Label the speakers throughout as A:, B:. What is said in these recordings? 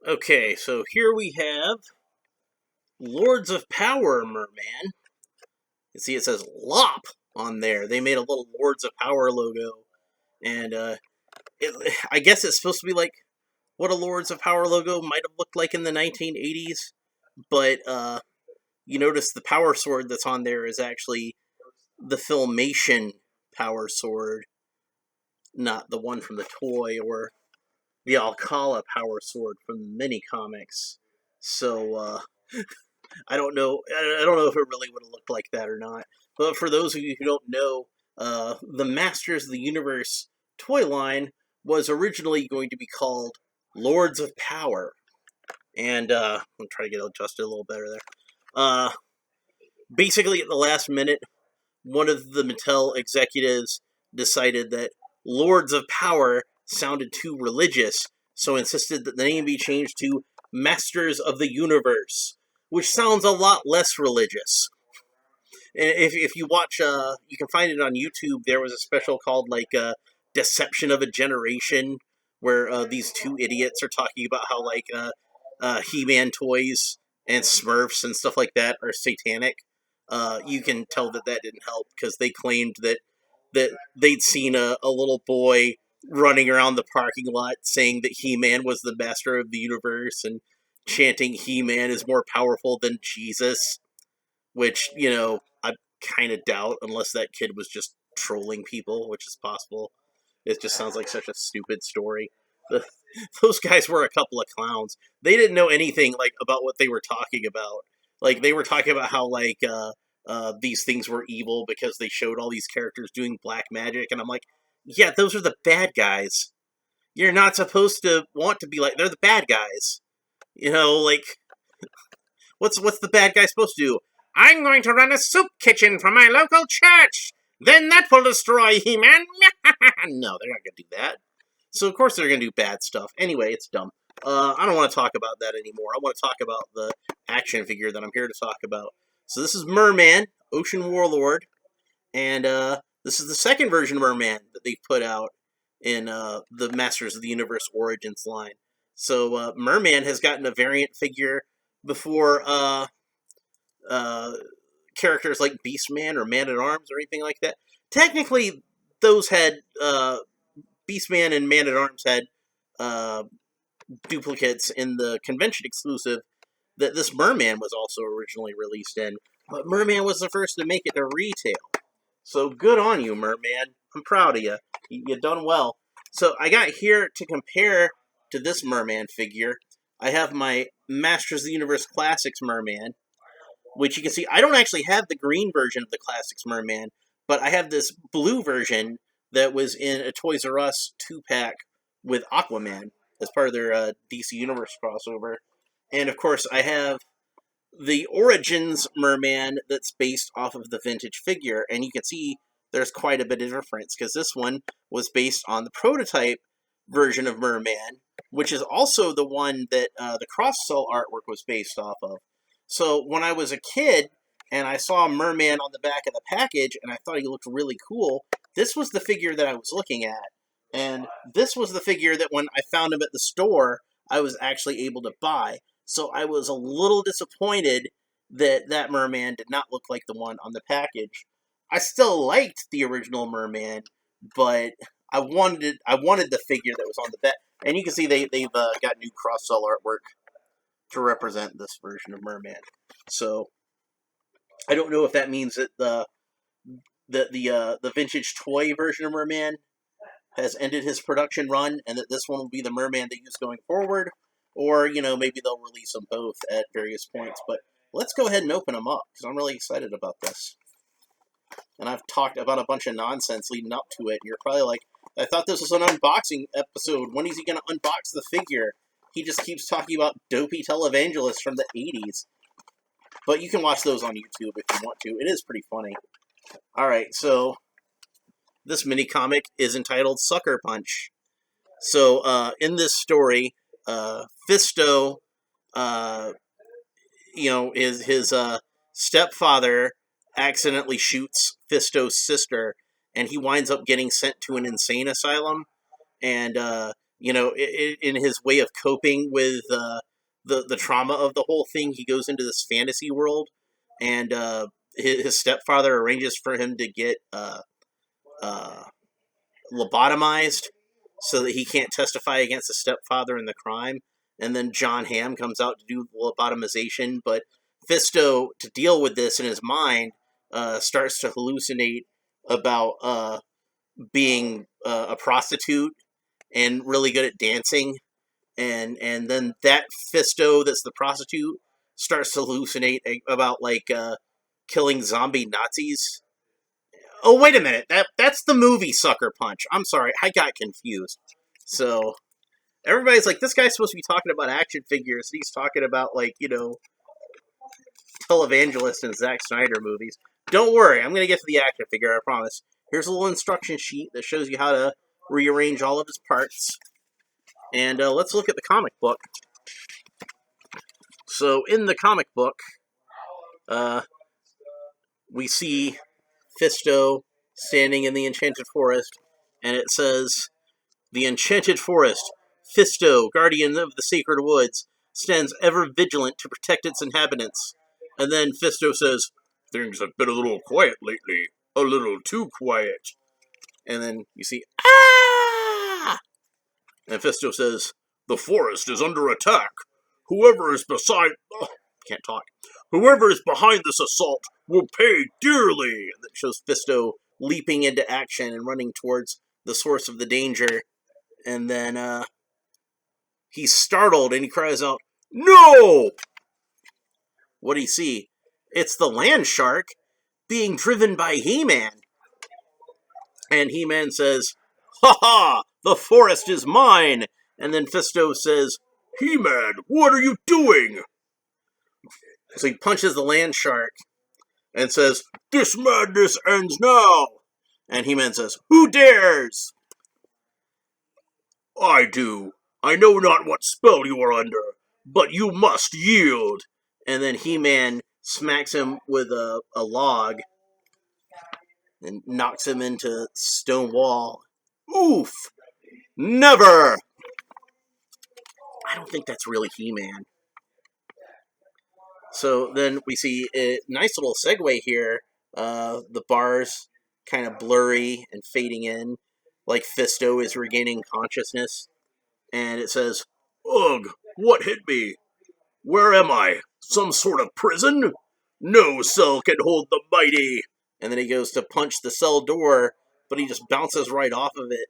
A: Okay, so here we have Lords of Power Merman. You see, it says LOP on there. They made a little Lords of Power logo, and I guess it's supposed to be like what a Lords of Power logo might have looked like in the 1980s. But you notice the power sword that's on there is actually the Filmation power sword, not the one from the toy or the Alcala power sword from the mini comics. So I don't know. I don't know if it really would have looked like that or not. But for those of you who don't know, the Masters of the Universe toy line was originally going to be called Lords of Power, and I'm trying to get adjusted a little better there. Uh, Basically, at the last minute, one of the Mattel executives decided that Lords of Power sounded too religious, so insisted that the name be changed to Masters of the Universe, which sounds a lot less religious. And if you watch, you can find it on YouTube. There was a special called like "Deception of a Generation," where these two idiots are talking about how like He-Man toys and Smurfs and stuff like that are satanic. You can tell that that didn't help because they claimed that they'd seen a little boy running around the parking lot saying that He-Man was the master of the universe and chanting He-Man is more powerful than Jesus, which, I kind of doubt unless that kid was just trolling people, which is possible. It just sounds like such a stupid story. The, those guys were a couple of clowns. They didn't know anything like about what they were talking about. Like they were talking about how like these things were evil because they showed all these characters doing black magic, and I'm like, yeah, those are the bad guys. You're not supposed to want to be like they're the bad guys. Like what's the bad guy supposed to do? I'm going to run a soup kitchen for my local church. Then that will destroy He-Man. No, they're not going to do that. So of course they're going to do bad stuff. Anyway, it's dumb. I don't want to talk about that anymore. I want to talk about the action figure that I'm here to talk about. So this is Mer-Man, Ocean Warlord, and this is the second version of Mer-Man that they've put out in the Masters of the Universe Origins line. So Mer-Man has gotten a variant figure before uh, characters like Beastman or Man at Arms or anything like that. Technically, those had Beastman and Man at Arms had uh, duplicates in the convention exclusive that this Mer-Man was also originally released in. But Mer-Man was the first to make it to retail. So good on you, Mer-Man. I'm proud of you. You done well. So I got here to compare to this Mer-Man figure. I have my Masters of the Universe Classics Mer-Man, which you can see I don't actually have the green version of the Classics Mer-Man, but I have this blue version that was in a Toys R Us 2-pack with Aquaman as part of their DC Universe crossover. And of course, I have the Origins Mer-Man that's based off of the vintage figure, and you can see there's quite a bit of difference because this one was based on the prototype version of Mer-Man, which is also the one that the cross-cell artwork was based off of. So when I was a kid and I saw Mer-Man on the back of the package and I thought he looked really cool, this was the figure that I was looking at. And this was the figure that when I found him at the store, I was actually able to buy. So I was a little disappointed that that Mer-Man did not look like the one on the package. I still liked the original Mer-Man, but I wanted the figure that was on the back. And you can see they've got new cross-cell artwork to represent this version of Mer-Man. So I don't know if that means that the vintage toy version of Mer-Man has ended his production run, and that this one will be the Mer-Man they use going forward, or maybe they'll release them both at various points. But let's go ahead and open them up because I'm really excited about this. And I've talked about a bunch of nonsense leading up to it, and you're probably like, I thought this was an unboxing episode. When is he going to unbox the figure? He just keeps talking about dopey televangelists from the 80s. But you can watch those on YouTube if you want to. It is pretty funny. Alright, so this mini comic is entitled Sucker Punch. So in this story, Fisto, uh, his stepfather accidentally shoots Fisto's sister, and he winds up getting sent to an insane asylum. And in his way of coping with the trauma of the whole thing, he goes into this fantasy world, and his stepfather arranges for him to get uh, lobotomized so that he can't testify against his stepfather in the crime. And then John Hamm comes out to do lobotomization, but Fisto, to deal with this in his mind, starts to hallucinate about being a prostitute and really good at dancing, and then that Fisto that's the prostitute starts to hallucinate about killing zombie Nazis. Oh, wait a minute, that's the movie Sucker Punch. I'm sorry, I got confused. So everybody's like, this guy's supposed to be talking about action figures, and he's talking about televangelist and Zack Snyder movies. Don't worry, I'm gonna get to the action figure, I promise. Here's a little instruction sheet that shows you how to rearrange all of his parts. And let's look at the comic book. So in the comic book, we see Fisto standing in the Enchanted Forest, and it says, "The Enchanted Forest, Fisto, guardian of the sacred woods, stands ever vigilant to protect its inhabitants." And then Fisto says, "Things have been a little quiet lately. A little too quiet." And then you see, "Ah!" And Fisto says, "The forest is under attack. Whoever is beside... Oh, can't talk. Whoever is behind this assault will pay dearly." And that shows Fisto leaping into action and running towards the source of the danger. And then he's startled and he cries out, "No!" What do you see? It's the land shark being driven by He-Man. And He-Man says, "Ha ha! The forest is mine!" And then Fisto says, "He-Man, what are you doing?" So he punches the land shark and says, "This madness ends now!" And He-Man says, "Who dares?" "I do. I know not what spell you are under, but you must yield." And then He-Man smacks him with a log and knocks him into stone wall. "Oof! Never!" I don't think that's really He-Man. So then we see a nice little segue here. The bars kind of blurry and fading in, like Fisto is regaining consciousness. And it says, "Ugh, what hit me? Where am I? Some sort of prison? No cell can hold the mighty." And then he goes to punch the cell door, but he just bounces right off of it.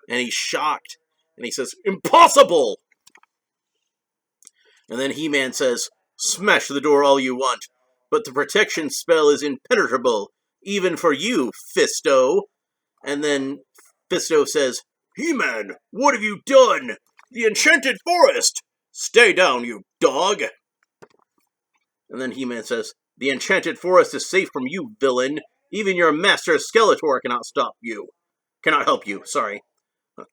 A: And he's shocked. And he says, "Impossible!" And then He-Man says, "Smash the door all you want, but the protection spell is impenetrable, even for you, Fisto." And then Fisto says, "He-Man, what have you done? The Enchanted Forest! Stay down, you dog!" And then He-Man says, "The Enchanted Forest is safe from you, villain. Even your master Skeletor cannot stop you. Cannot help you, sorry."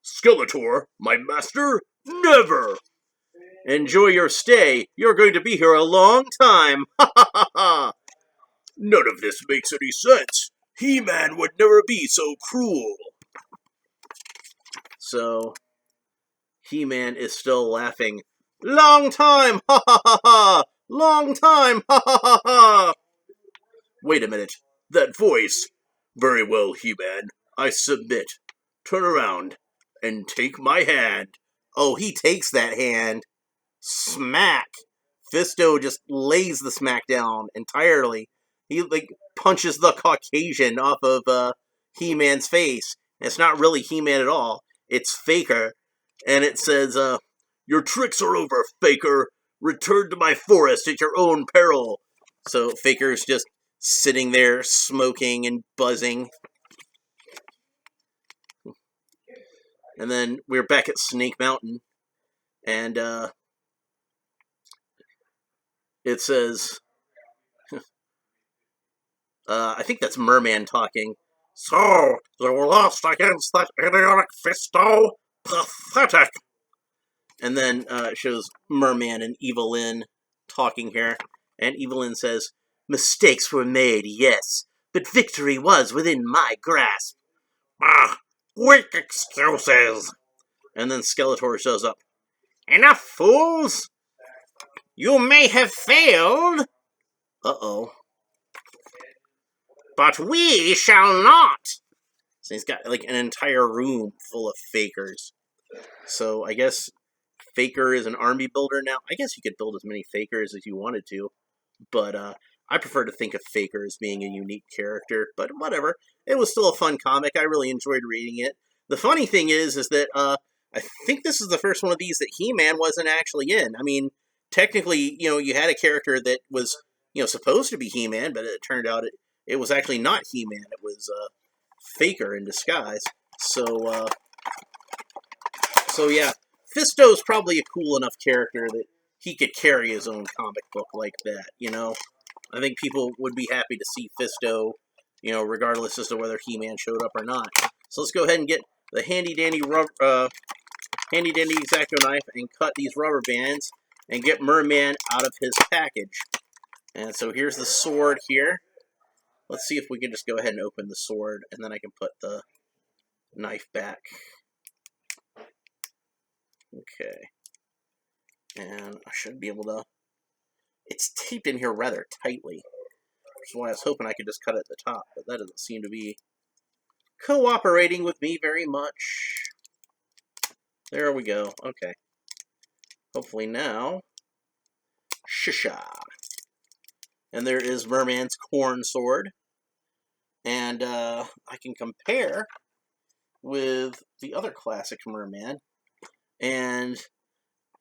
A: "Skeletor? My master? Never!" "Enjoy your stay. You're going to be here a long time. Ha ha ha ha." "None of this makes any sense. He-Man would never be so cruel." So, He-Man is still laughing. "Long time. Ha ha ha ha. Long time. Ha ha ha ha." "Wait a minute. That voice. Very well, He-Man. I submit. Turn around and take my hand." Oh, he takes that hand. Smack! Fisto just lays the smack down entirely. He punches the Caucasian off of He-Man's face. It's not really He-Man at all. It's Faker. And it says, "Your tricks are over, Faker. Return to my forest at your own peril." So Faker's just sitting there smoking and buzzing. And then we're back at Snake Mountain. And it says, I think that's Mer-Man talking. "So, you lost against that idiotic Fisto? Pathetic!" And then it shows Mer-Man and Evelyn talking here. And Evelyn says, "Mistakes were made, yes, but victory was within my grasp." "Ah, weak excuses." And then Skeletor shows up. Enough, fools! You may have failed! Uh-oh. But we shall not! So he's got like an entire room full of fakers. So I guess Faker is an army builder now. I guess you could build as many Fakers as you wanted to. But I prefer to think of Faker as being a unique character. But whatever. It was still a fun comic. I really enjoyed reading it. The funny thing is that I think this is the first one of these that He-Man wasn't actually in. I mean, technically, you had a character that was, supposed to be He-Man, but it turned out it was actually not He-Man. It was Faker in disguise. So yeah, Fisto's probably a cool enough character that he could carry his own comic book like that, I think people would be happy to see Fisto, regardless as to whether He-Man showed up or not. So let's go ahead and get the handy-dandy X-Acto knife and cut these rubber bands and get Mer-Man out of his package. And so here's the sword here. Let's see if we can just go ahead and open the sword, and then I can put the knife back. Okay. And I should be able to... It's taped in here rather tightly. Which is why I was hoping I could just cut it at the top, but that doesn't seem to be cooperating with me very much. There we go. Okay. Hopefully now... Shisha! And there is Mer-Man's corn sword. And I can compare with the other classic Mer-Man. And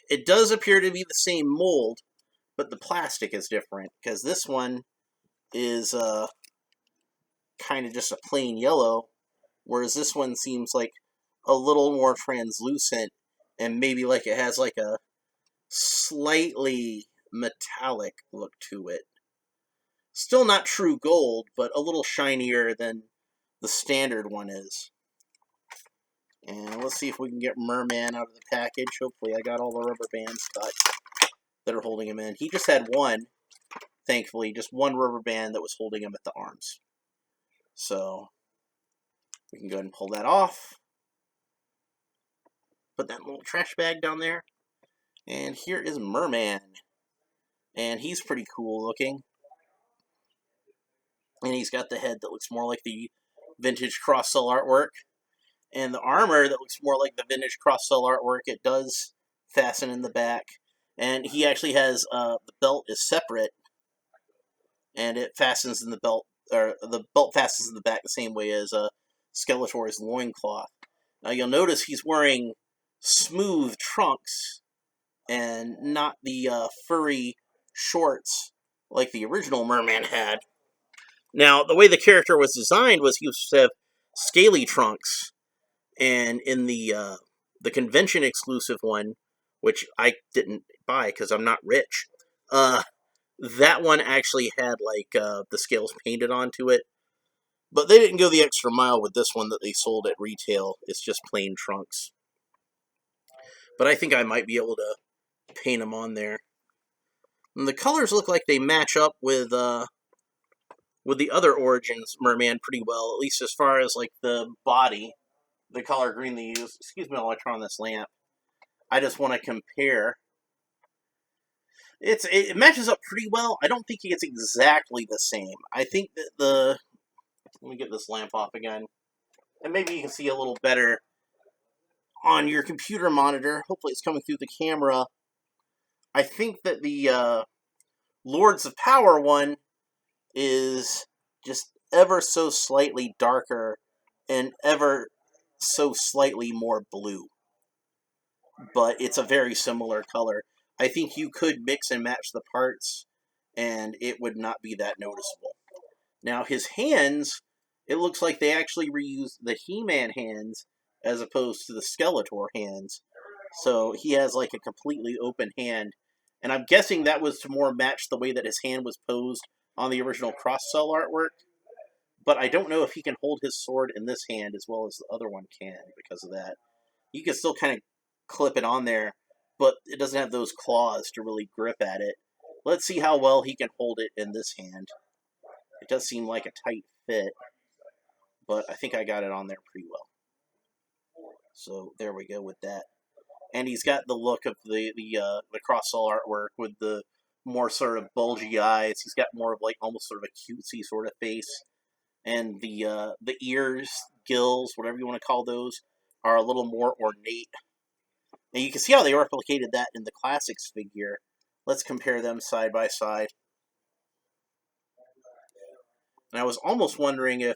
A: it does appear to be the same mold, but the plastic is different. Because this one is kind of just a plain yellow, whereas this one seems like a little more translucent, and maybe like it has like a slightly metallic look to it. Still not true gold, but a little shinier than the standard one is. And let's see if we can get Mer-Man out of the package. Hopefully I got all the rubber bands cut that are holding him in. He just had one, thankfully, just one rubber band that was holding him at the arms. So we can go ahead and pull that off. Put that little trash bag down there. And here is Mer-Man. And he's pretty cool looking. And he's got the head that looks more like the vintage cross-cell artwork. And the armor that looks more like the vintage cross-cell artwork. It does fasten in the back. And he actually has, the belt is separate. And it fastens in the belt, or the belt fastens in the back the same way as Skeletor's loincloth. Now you'll notice he's wearing smooth trunks and not the furry shorts like the original Mer-Man had. Now, the way the character was designed was he used to have scaly trunks, and in the convention exclusive one, which I didn't buy because I'm not rich, that one actually had like the scales painted onto it. But they didn't go the extra mile with this one that they sold at retail. It's just plain trunks. But I think I might be able to paint them on there. And the colors look like they match up with the other Origins Mer-Man pretty well, at least as far as like the body, the color green they use. Excuse me while I turn on this lamp. I just want to compare. It matches up pretty well. I don't think it's exactly the same. I think that let me get this lamp off again. And maybe you can see a little better on your computer monitor. Hopefully it's coming through the camera. I think that the Lords of Power one is just ever so slightly darker and ever so slightly more blue. But it's a very similar color. I think you could mix and match the parts, and it would not be that noticeable. Now, his hands, it looks like they actually reused the He-Man hands as opposed to the Skeletor hands. So he has like a completely open hand. And I'm guessing that was to more match the way that his hand was posed on the original cross-cell artwork. But I don't know if he can hold his sword in this hand as well as the other one can because of that. You can still kind of clip it on there, but it doesn't have those claws to really grip at it. Let's see how well he can hold it in this hand. It does seem like a tight fit, but I think I got it on there pretty well. So there we go with that. And he's got the look of the cross-style artwork with the more sort of bulgy eyes. He's got more of like almost sort of a cutesy sort of face, and the ears, gills, whatever you want to call those, are a little more ornate. And you can see how they replicated that in the Classics figure. Let's compare them side by side. And I was almost wondering if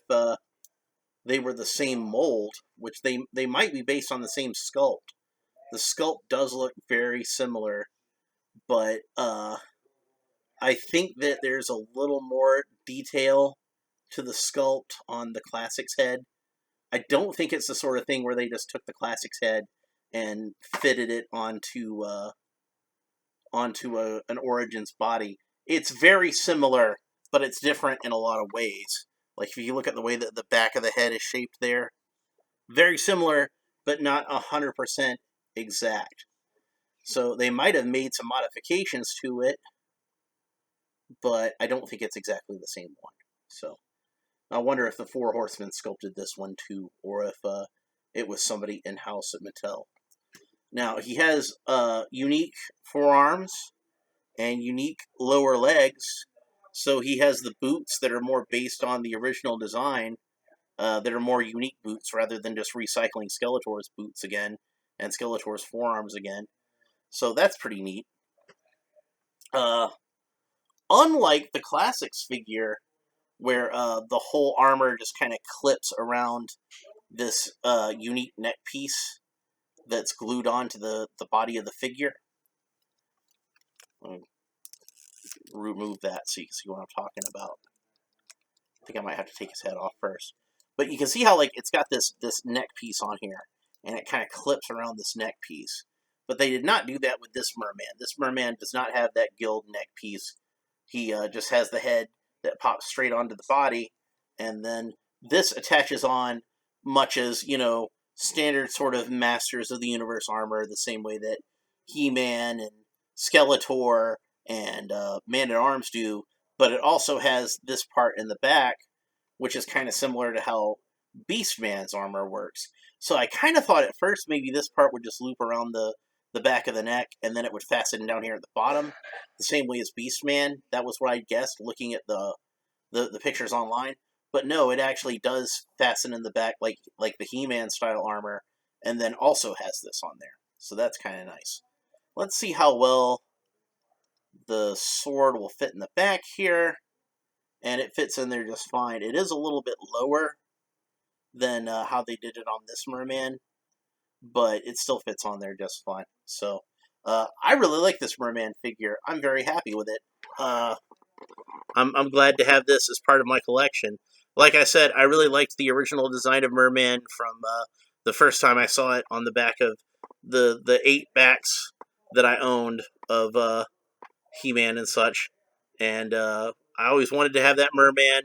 A: they were the same mold, which they might be based on the same sculpt. The sculpt does look very similar, but I think that there's a little more detail to the sculpt on the Classics head. I don't think it's the sort of thing where they just took the Classics head and fitted it onto an Origins body. It's very similar, but it's different in a lot of ways. Like if you look at the way that the back of the head is shaped there, very similar, but not 100% exact. So they might have made some modifications to it, but I don't think it's exactly the same one. So I wonder if the Four Horsemen sculpted this one too, or if it was somebody in-house at Mattel. Now, he has unique forearms and unique lower legs, so he has the boots that are more based on the original design, that are more unique boots rather than just recycling Skeletor's boots again and Skeletor's forearms again. So that's pretty neat. Unlike the Classics figure, where the whole armor just kind of clips around this unique neck piece that's glued onto the body of the figure. Let me remove that so you can see what I'm talking about. I think I might have to take his head off first. But you can see how like it's got this neck piece on here, and it kind of clips around this neck piece. But they did not do that with this Mer-Man. This Mer-Man does not have that gilled neck piece. He just has the head that pops straight onto the body, and then this attaches on much as, standard sort of Masters of the Universe armor, the same way that He-Man and Skeletor and Man-at-Arms do, but it also has this part in the back, which is kind of similar to how Beastman's armor works. So I kind of thought at first maybe this part would just loop around the back of the neck, and then it would fasten down here at the bottom, the same way as Beastman. That was what I guessed looking at the pictures online. But no, it actually does fasten in the back like the He-Man style armor, and then also has this on there. So that's kind of nice. Let's see how well the sword will fit in the back here, and it fits in there just fine. It is a little bit lower than how they did it on this Mer-Man, but it still fits on there just fine. So I really like this Mer-Man figure. I'm very happy with it. I'm glad to have this as part of my collection. Like I said, I really liked the original design of Mer-Man from the first time I saw it on the back of the 8 backs that I owned of He-Man and such. And I always wanted to have that Mer-Man.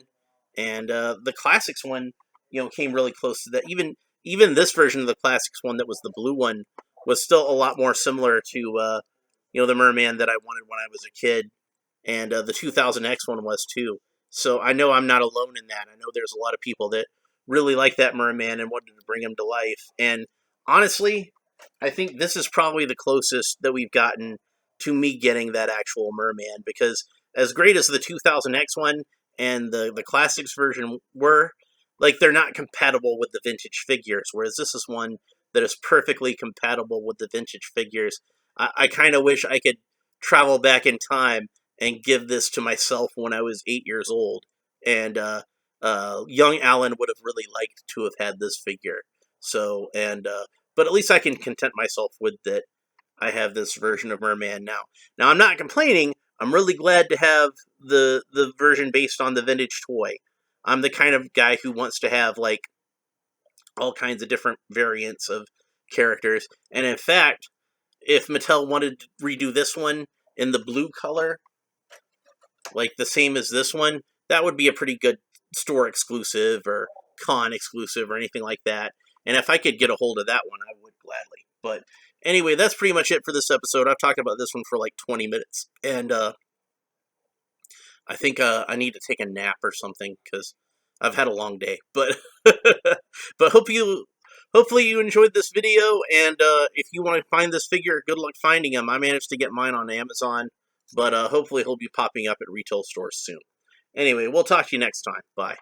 A: And the Classics one, came really close to that. Even this version of the Classics one that was the blue one was still a lot more similar to the Mer-Man that I wanted when I was a kid. And the 2000X one was too. So I know I'm not alone in that. I know there's a lot of people that really like that Mer-Man and wanted to bring him to life. And honestly, I think this is probably the closest that we've gotten to me getting that actual Mer-Man, because as great as the 2000X one and the Classics version were, like, they're not compatible with the vintage figures, whereas this is one that is perfectly compatible with the vintage figures. I kind of wish I could travel back in time and give this to myself when I was 8 years old. And young Alan would have really liked to have had this figure. So, but at least I can content myself with that. I have this version of Mer-Man now. Now, I'm not complaining. I'm really glad to have the version based on the vintage toy. I'm the kind of guy who wants to have, like, all kinds of different variants of characters. And in fact, if Mattel wanted to redo this one in the blue color, like the same as this one, that would be a pretty good store exclusive or con exclusive or anything like that. And if I could get a hold of that one, I would gladly. But anyway, that's pretty much it for this episode. I've talked about this one for like 20 minutes. And I think I need to take a nap or something because I've had a long day. But but hopefully you enjoyed this video, and if you want to find this figure, good luck finding him. I managed to get mine on Amazon, but hopefully he'll be popping up at retail stores soon. Anyway, we'll talk to you next time. Bye.